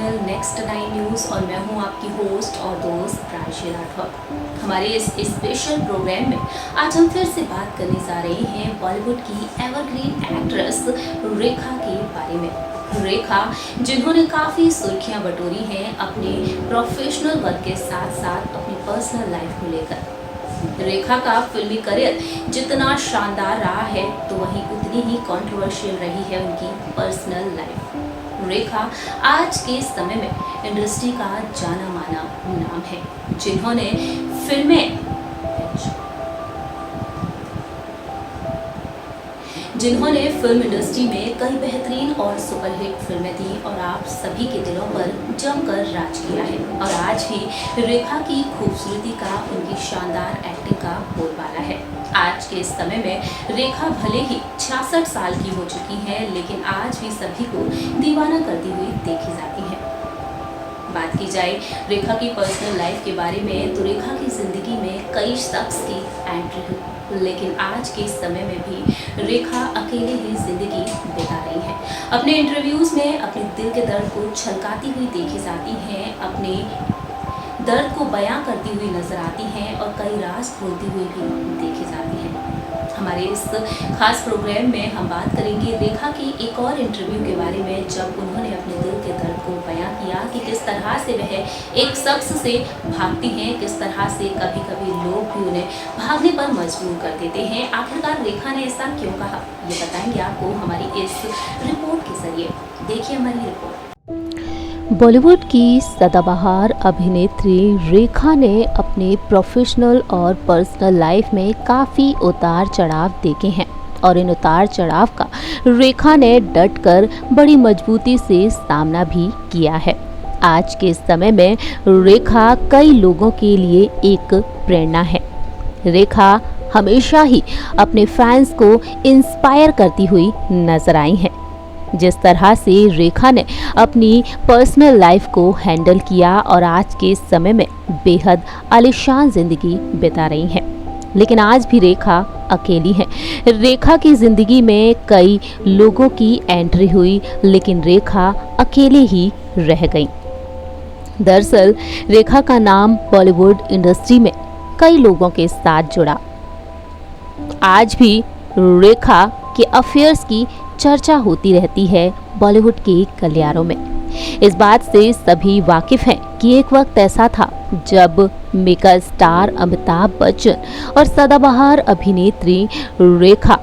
Channel next 9 news और मैं हूं आपकी होस्ट और दोस्त प्रांशी राठौर। हमारे इस स्पेशल प्रोग्राम में आज हम फिर से बात करने जा रहे हैं बॉलीवुड की एवरग्रीन एक्ट्रेस रेखा के बारे में। रेखा जिन्होंने काफ़ी सुर्खियां बटोरी हैं अपने प्रोफेशनल वर्क के साथ साथ अपनी पर्सनल लाइफ को लेकर। रेखा का फिल्मी करियर जितना शानदार रहा है तो वहीं उतनी ही कंट्रोवर्शियल रही है उनकी पर्सनल लाइफ। रेखा आज के समय में इंडस्ट्री का जाना माना नाम है, जिन्होंने फिल्म इंडस्ट्री में कई बेहतरीन और सुपरहिट फिल्में दी और आप सभी के दिलों पर जमकर राज किया है। और आज भी रेखा की खूबसूरती का, उनकी शानदार एक्टिंग का बोलबाला है। आज के इस समय में रेखा भले ही 66 साल की हो चुकी हैं, लेकिन आज भी सभी को दीवाना करती हुई देखी जाती हैं। बात की जाए रेखा की पर्सनल लाइफ के बारे में तो रेखा की जिंदगी में कई शख्स की एंट्री हुई, लेकिन आज के समय में भी रेखा अकेले ही जिंदगी बिता रही है। अपने इंटरव्यूज में अपने दिल के दर्द को छलकाती हुई देखी जाती हैं, अपने दर्द को बयां करती हुई नजर आती हैं और कई राज खोलती हुई भी देखी जाती हैं। हमारे इस खास प्रोग्राम में हम बात करेंगे रेखा की एक और इंटरव्यू के बारे में, जब उन्होंने अपने दिल के दर्द को बयां किया कि किस तरह से वह एक शख्स से भागती हैं, किस तरह से कभी कभी लोग भी उन्हें भागने पर मजबूर कर देते हैं। आखिरकार रेखा ने ऐसा क्यों कहा, ये बताएंगे आपको हमारी इस रिपोर्ट के जरिए। देखिए हमारी रिपोर्ट। बॉलीवुड की सदाबहार अभिनेत्री रेखा ने अपने प्रोफेशनल और पर्सनल लाइफ में काफ़ी उतार चढ़ाव देखे हैं और इन उतार चढ़ाव का रेखा ने डटकर बड़ी मजबूती से सामना भी किया है। आज के समय में रेखा कई लोगों के लिए एक प्रेरणा है। रेखा हमेशा ही अपने फैंस को इंस्पायर करती हुई नजर आई हैं। जिस तरह से रेखा ने अपनी पर्सनल लाइफ को हैंडल किया और आज के समय में बेहद आलीशान जिंदगी बिता रही हैं, लेकिन आज भी रेखा अकेली है। रेखा की जिंदगी में कई लोगों की एंट्री हुई, लेकिन रेखा अकेले ही रह गई। दरअसल रेखा का नाम बॉलीवुड इंडस्ट्री में कई लोगों के साथ जुड़ा। आज भी रेखा के अफेयर्स की चर्चा होती रहती है बॉलीवुड के गलियारों में। इस बात से सभी वाकिफ हैं कि एक वक्त ऐसा था जब मेगा स्टार अमिताभ बच्चन और सदाबहार अभिनेत्री रेखा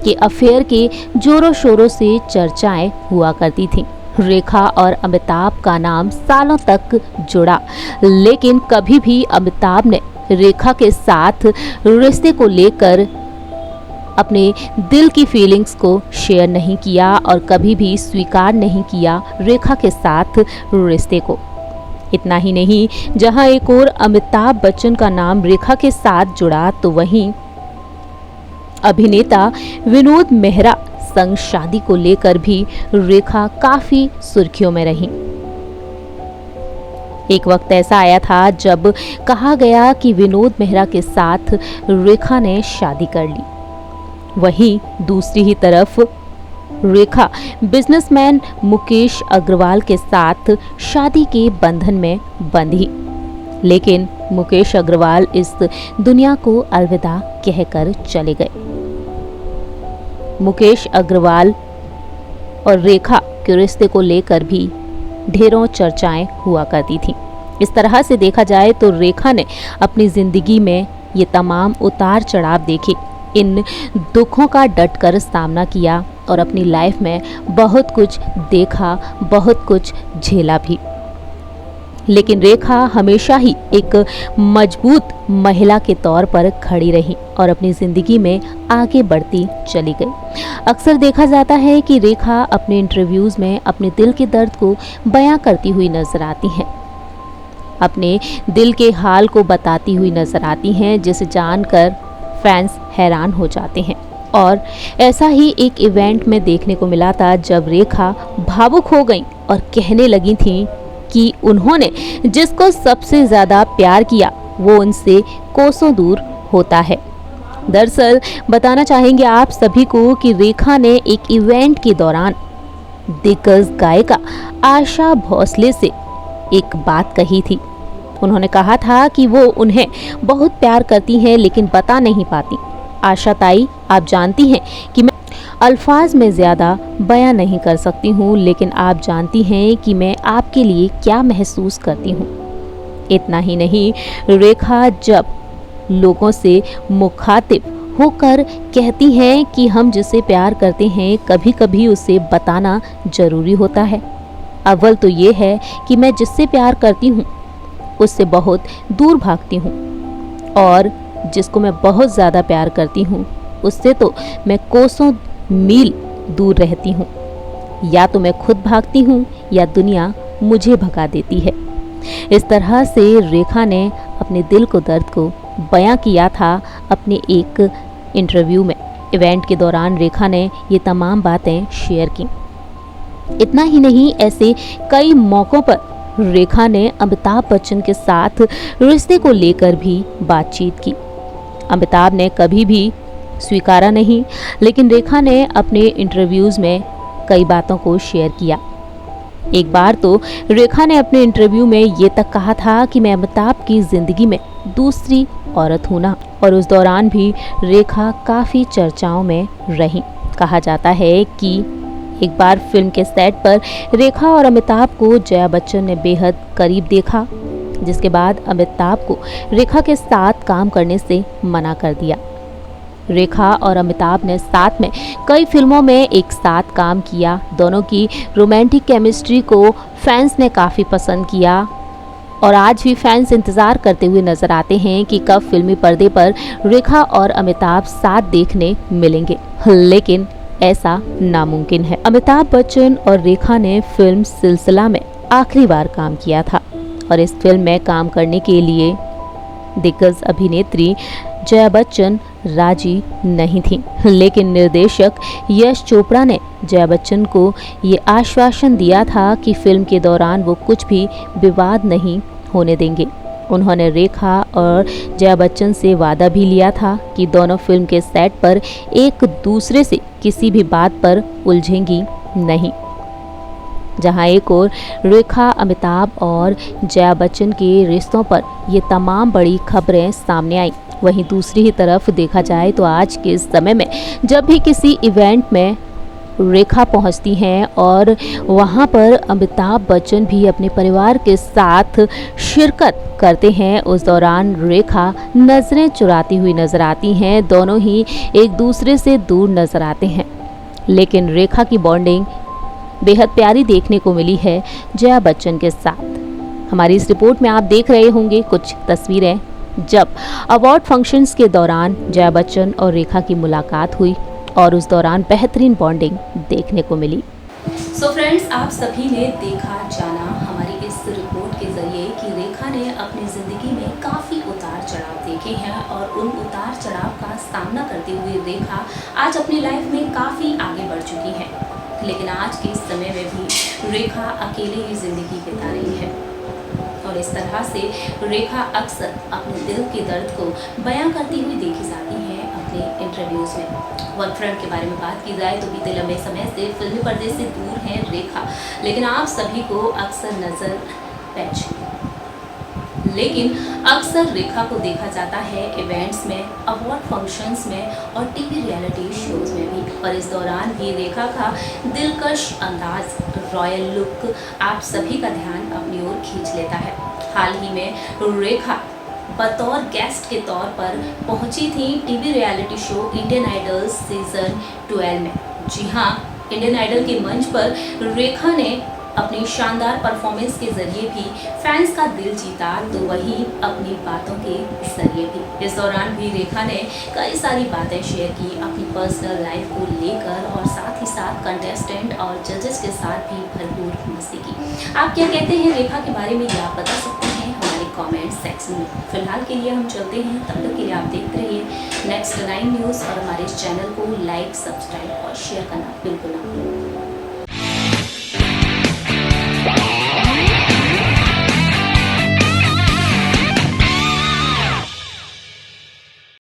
के अफेयर के जोरों शोरों से चर्चाएं हुआ करती थीं। रेखा और अमिताभ का नाम सालों तक जुड़ा, लेकिन कभी भी अमिताभ ने रेखा के साथ रिश्ते को लेकर अपने दिल की फीलिंग्स को शेयर नहीं किया और कभी भी स्वीकार नहीं किया रेखा के साथ रिश्ते को। इतना ही नहीं, जहां एक और अमिताभ बच्चन का नाम रेखा के साथ जुड़ा तो वहीं अभिनेता विनोद मेहरा संग शादी को लेकर भी रेखा काफी सुर्खियों में रही। एक वक्त ऐसा आया था जब कहा गया कि विनोद मेहरा के साथ रेखा ने शादी कर ली। वहीं दूसरी ही तरफ रेखा बिजनेसमैन मुकेश अग्रवाल के साथ शादी के बंधन में बंधी, लेकिन मुकेश अग्रवाल इस दुनिया को अलविदा कहकर चले गए। मुकेश अग्रवाल और रेखा के रिश्ते को लेकर भी ढेरों चर्चाएं हुआ करती थीं। इस तरह से देखा जाए तो रेखा ने अपनी जिंदगी में ये तमाम उतार चढ़ाव देखे, इन दुखों का डटकर सामना किया और अपनी लाइफ में बहुत कुछ देखा, बहुत कुछ झेला भी। लेकिन रेखा हमेशा ही एक मजबूत महिला के तौर पर खड़ी रही और अपनी ज़िंदगी में आगे बढ़ती चली गई। अक्सर देखा जाता है कि रेखा अपने इंटरव्यूज़ में अपने दिल के दर्द को बयां करती हुई नजर आती हैं, अपने दिल के हाल को बताती हुई नजर आती हैं, जिसे जानकर फैंस हैरान हो जाते हैं। और ऐसा ही एक इवेंट में देखने को मिला था जब रेखा भावुक हो गईं और कहने लगी थीं कि उन्होंने जिसको सबसे ज़्यादा प्यार किया वो उनसे कोसों दूर होता है। दरअसल बताना चाहेंगे आप सभी को कि रेखा ने एक इवेंट के दौरान दिग्गज गायिका आशा भोसले से एक बात कही थी। उन्होंने कहा था कि वो उन्हें बहुत प्यार करती हैं लेकिन बता नहीं पाती। आशा ताई, आप जानती हैं कि मैं अल्फाज में ज़्यादा बयां नहीं कर सकती हूँ, लेकिन आप जानती हैं कि मैं आपके लिए क्या महसूस करती हूँ। इतना ही नहीं, रेखा जब लोगों से मुखातिब होकर कहती हैं कि हम जिसे प्यार करते हैं कभी कभी उसे बताना जरूरी होता है। अव्वल तो ये है कि मैं जिससे प्यार करती हूँ उससे बहुत दूर भागती हूँ, और जिसको मैं बहुत ज़्यादा प्यार करती हूँ उससे तो मैं कोसों मील दूर रहती हूँ। या तो मैं खुद भागती हूँ या दुनिया मुझे भगा देती है। इस तरह से रेखा ने अपने दिल को दर्द को बयां किया था अपने एक इंटरव्यू में। इवेंट के दौरान रेखा ने ये तमाम बातें शेयर की। इतना ही नहीं, ऐसे कई मौक़ों पर रेखा ने अमिताभ बच्चन के साथ रिश्ते को लेकर भी बातचीत की। अमिताभ ने कभी भी स्वीकारा नहीं, लेकिन रेखा ने अपने इंटरव्यूज़ में कई बातों को शेयर किया। एक बार तो रेखा ने अपने इंटरव्यू में ये तक कहा था कि मैं अमिताभ की ज़िंदगी में दूसरी औरत हूँ ना। और उस दौरान भी रेखा काफ़ी चर्चाओं में रही। कहा जाता है कि एक बार फिल्म के सेट पर रेखा और अमिताभ को जया बच्चन ने बेहद करीब देखा, जिसके बाद अमिताभ को रेखा के साथ काम करने से मना कर दिया। रेखा और अमिताभ ने साथ में कई फिल्मों में एक साथ काम किया। दोनों की रोमांटिक केमिस्ट्री को फैंस ने काफ़ी पसंद किया और आज भी फैंस इंतज़ार करते हुए नजर आते हैं कि कब फिल्मी पर्दे पर रेखा और अमिताभ साथ देखने मिलेंगे, लेकिन ऐसा नामुमकिन है। अमिताभ बच्चन और रेखा ने फिल्म सिलसिला में आखिरी बार काम किया था और इस फिल्म में काम करने के लिए दिग्गज अभिनेत्री जया बच्चन राजी नहीं थी, लेकिन निर्देशक यश चोपड़ा ने जया बच्चन को ये आश्वासन दिया था कि फिल्म के दौरान वो कुछ भी विवाद नहीं होने देंगे। उन्होंने रेखा और जया बच्चन से वादा भी लिया था कि दोनों फिल्म के सेट पर एक दूसरे से किसी भी बात पर उलझेंगी नहीं। जहां एक और रेखा अमिताभ और जया बच्चन के रिश्तों पर ये तमाम बड़ी खबरें सामने आई, वहीं दूसरी ही तरफ देखा जाए तो आज के समय में जब भी किसी इवेंट में रेखा पहुंचती हैं और वहां पर अमिताभ बच्चन भी अपने परिवार के साथ शिरकत करते हैं, उस दौरान रेखा नज़रें चुराती हुई नजर आती हैं। दोनों ही एक दूसरे से दूर नजर आते हैं, लेकिन रेखा की बॉन्डिंग बेहद प्यारी देखने को मिली है जया बच्चन के साथ। हमारी इस रिपोर्ट में आप देख रहे होंगे कुछ तस्वीरें जब अवार्ड फंक्शंस के दौरान जया बच्चन और रेखा की मुलाकात हुई और उस दौरान बेहतरीन बॉन्डिंग देखने को मिली। सो फ्रेंड्स, आप सभी ने देखा जाना हमारी इस रिपोर्ट के जरिए कि रेखा ने अपनी ज़िंदगी में काफ़ी उतार चढ़ाव देखे हैं और उन उतार चढ़ाव का सामना करते हुए रेखा आज अपनी लाइफ में काफ़ी आगे बढ़ चुकी हैं। लेकिन आज के समय में भी रेखा अकेले ही ज़िंदगी बिता रही है और इस तरह से रेखा अक्सर अपने दिल के दर्द को बयां करती हुई देखी जाती है अपने इंटरव्यूज़ में। वर्क फ्रंट के बारे में बात की जाए तो बीते लंबे समय से फिल्मी पर्दे से दूर है रेखा, लेकिन आप सभी को अक्सर नज़र लेकिन अक्सर रेखा को देखा जाता है इवेंट्स में, अवार्ड फंक्शंस में और टीवी रियलिटी शोज में भी। और इस दौरान भी रेखा का दिलकश अंदाज, रॉयल लुक आप सभी का ध्यान अपनी ओर खींच लेता है। हाल ही में रेखा बतौर गेस्ट के तौर पर पहुंची थी TV reality show Indian Idol season 12 में। जी हाँ, इंडियन आइडल के मंच पर रेखा ने अपनी शानदार परफॉर्मेंस के जरिए भी फैंस का दिल जीता, तो वहीं अपनी बातों के जरिए भी। इस दौरान भी रेखा ने कई सारी बातें शेयर की अपनी पर्सनल लाइफ को लेकर और साथ ही साथ कंटेस्टेंट और जजेस के साथ भी भरपूर मस्ती की। आप क्या कहते हैं रेखा के बारे में, ये आप बता सकते हैं हमारे कमेंट सेक्शन में। फिलहाल के लिए हम चलते हैं, तब तक के लिए आप देखते रहिए नेक्स्ट 9 न्यूज़ और हमारे इस चैनल को लाइक, सब्सक्राइब और शेयर करना बिल्कुल ना भूलें।